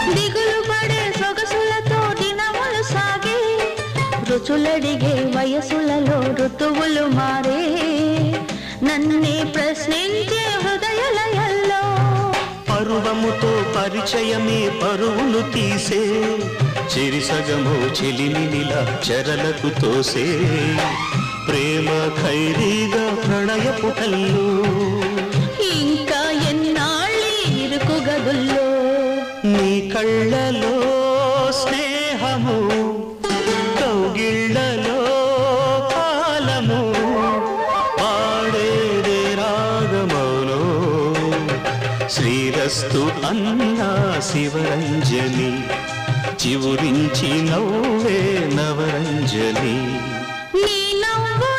దిగులు పడే సొగసులతో దినములు సాగే రుచులడిగే వయసులలో ఋతువులు మారే నన్నే ప్రశ్నించే హృదయలయల్లో పరువముతో పరిచయమే పరువులు తీసే చిరిసగము చెలిమినిలా చెరలకు తోసే ప్రేమ ఖైరీగా ప్రణయపు కల్లో ఇంకా ఎన్నాళ్ళీ ఇరుకు గదుల్లో నీ కళ్ళలో స్నేహము కౌగిళ్ళలో కాలము పాడేదే రాగమౌనో శ్రీరస్తు అన్నా శివరంజని చివురించి నవ్వే నవరంజని నీ నవ్వు